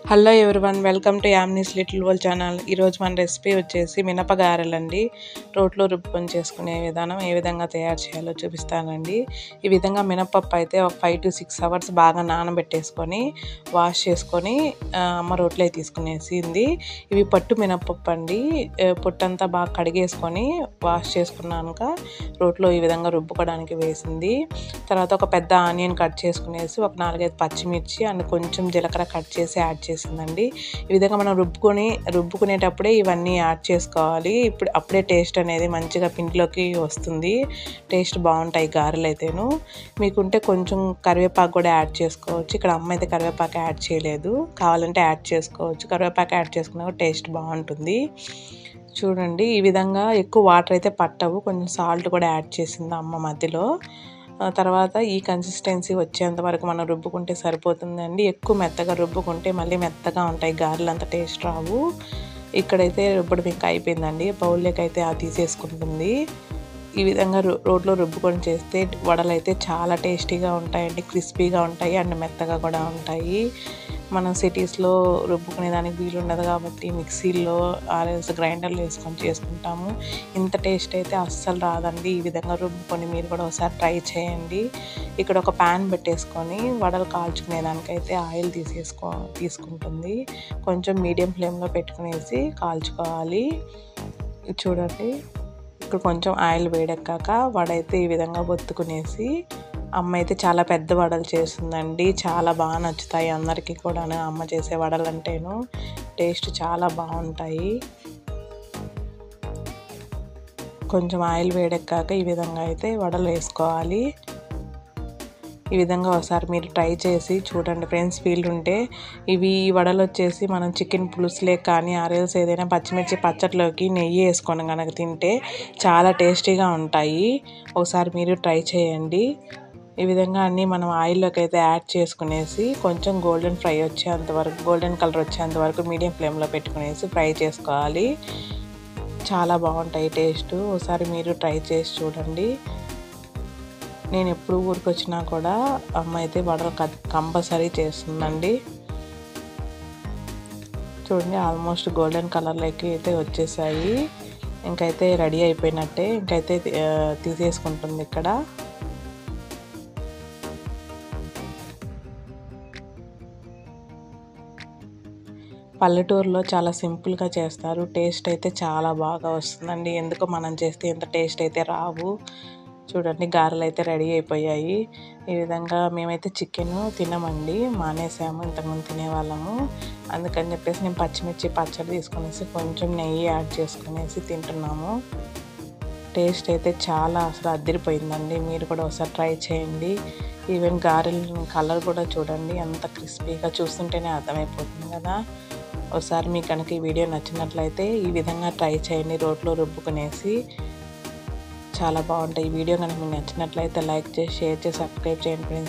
Hello everyone, welcome to Yamni's little world channel. ఈరోజు మన recipe వచ్చేసి మినపగారెలండి. రోట్లో రుబ్బుకొని చేసుకునే విధానం ఏ విధంగా తయారు చేయాలో చూపిస్తానండి. ఈ విధంగా మినపప్పు అయితే ఒక 5 to 6 అవర్స్ బాగా నానబెట్టేసుకొని వాష్ చేసుకొని అమ్మ రోట్లో తీసుకునేసింది. ఇవి పట్టు మినపప్పు అండి. పొట్టంతా బాగా కడిగేసుకొని వాష్ చేసుకున్నాక రోట్లో ఈ విధంగా రుబ్బుకోవడానికి వేసింది. తర్వాత ఒక పెద్ద ఆనియన్ కట్ చేసుకునేసి ఒక 4-5 పచ్చిమిర్చి అండ్ కొంచెం జీలకర్ర కట్ చేసి యాడ్ చేసిందండి. ఈ విధంగా మనం రుబ్బుకునేటప్పుడే ఇవన్నీ యాడ్ చేసుకోవాలి. అప్పుడే టేస్ట్ అనేది మంచిగా పిండిలోకి వస్తుంది. టేస్ట్ బాగుంటాయి గారెలు అయితేను. మీకుంటే కొంచెం కరివేపాకు కూడా యాడ్ చేసుకోవచ్చు. ఇక్కడ అమ్మ అయితే కరివేపాకు యాడ్ చేయలేదు, కావాలంటే యాడ్ చేసుకోవచ్చు. కరివేపాకు యాడ్ చేసుకున్నా టేస్ట్ బాగుంటుంది. చూడండి, ఈ విధంగా ఎక్కువ వాటర్ అయితే పట్టవు, కొంచెం సాల్ట్ కూడా యాడ్ చేసింది అమ్మ మధ్యలో. తర్వాత ఈ కన్సిస్టెన్సీ వచ్చేంత వరకు మనం రుబ్బుకుంటే సరిపోతుందండి. ఎక్కువ మెత్తగా రుబ్బుకుంటే మళ్ళీ మెత్తగా ఉంటాయి గారెలు, అంత టేస్ట్ రావు. ఇక్కడైతే రుబ్బడం ఇంకా అయిపోయిందండి. బౌల్లోకి అయితే తీసేసుకుంటుంది. ఈ విధంగా రోట్లో రుబ్బుకొని చేస్తే వడలు అయితే చాలా టేస్టీగా ఉంటాయండి. క్రిస్పీగా ఉంటాయి అండ్ మెత్తగా కూడా ఉంటాయి. మనం సిటీస్లో రుబ్బుకునే దానికి వీలు ఉండదు కాబట్టి మిక్సీలో ఆర్ఎల్స్ గ్రైండర్లో వేసుకొని చేసుకుంటాము. ఇంత టేస్ట్ అయితే అస్సలు రాదండి. ఈ విధంగా రుబ్బుకొని మీరు కూడా ఒకసారి ట్రై చేయండి. ఇక్కడ ఒక ప్యాన్ పెట్టేసుకొని వడలు కాల్చుకునే దానికైతే ఆయిల్ తీసుకుంటుంది. కొంచెం మీడియం ఫ్లేమ్లో పెట్టుకునేసి కాల్చుకోవాలి. చూడండి, ఇక్కడ కొంచెం ఆయిల్ వేడెక్కాక వడ అయితే ఈ విధంగా ఒత్తుకునేసి అమ్మ అయితే చాలా పెద్ద వడలు చేస్తుందండి. చాలా బాగా నచ్చుతాయి అందరికీ కూడా. అమ్మ చేసే వడలు అంటేను టేస్ట్ చాలా బాగుంటాయి. కొంచెం ఆయిల్ వేడెక్కాక ఈ విధంగా అయితే వడలు వేసుకోవాలి. ఈ విధంగా ఒకసారి మీరు ట్రై చేసి చూడండి ఫ్రెండ్స్. వీలుంటే ఇవి వడలు వచ్చేసి మనం చికెన్ పులుసులే కానీ ఆర్ఎల్స్ ఏదైనా పచ్చిమిర్చి పచ్చట్లోకి నెయ్యి వేసుకొని కనుక తింటే చాలా టేస్టీగా ఉంటాయి. ఒకసారి మీరు ట్రై చేయండి. ఈ విధంగా అన్నీ మనం ఆయిల్లోకి అయితే యాడ్ చేసుకునేసి కొంచెం గోల్డెన్ కలర్ వచ్చేంత వరకు మీడియం ఫ్లేమ్లో పెట్టుకునేసి ఫ్రై చేసుకోవాలి. చాలా బాగుంటాయి టేస్ట్. ఒకసారి మీరు ట్రై చేసి చూడండి. నేను ఎప్పుడు ఊరికి వచ్చినా కూడా అమ్మ అయితే వడలు కంపల్సరీ చేస్తుందండి. చూడండి, ఆల్మోస్ట్ గోల్డెన్ కలర్లోకి అయితే వచ్చేసాయి. ఇంకైతే రెడీ అయిపోయినట్టే. ఇంకైతే తీసేసుకుంటుంది. ఇక్కడ పల్లెటూరులో చాలా సింపుల్గా చేస్తారు. టేస్ట్ అయితే చాలా బాగా వస్తుందండి. ఎందుకో మనం చేస్తే ఇంత టేస్ట్ అయితే రావు. చూడండి, గారెలు అయితే రెడీ అయిపోయాయి. ఈ విధంగా మేమైతే చికెన్ తినమండి, మానేసాము. ఇంతకుముందు తినేవాళ్ళము. అందుకని చెప్పేసి నేను పచ్చిమిర్చి పచ్చడి తీసుకునేసి కొంచెం నెయ్యి యాడ్ చేసుకునేసి తింటున్నాము. టేస్ట్ అయితే చాలా అసలు అదిరిపోయిందండి. మీరు కూడా ఒకసారి ట్రై చేయండి. ఈవెన్ గారెలు కలర్ కూడా చూడండి ఎంత క్రిస్పీగా, చూస్తుంటేనే అర్థమైపోతుంది కదా. ఒకసారి మీకు కనుక ఈ వీడియో నచ్చినట్లయితే ఈ విధంగా ట్రై చేయండి. రోట్లో రుబ్బుకునేసి చాలా బాగుంటాయి. ఈ వీడియో కనుక మీకు నచ్చినట్లయితే లైక్ చేసి, షేర్ చేసి, సబ్స్క్రైబ్ చేయండి ఫ్రెండ్స్.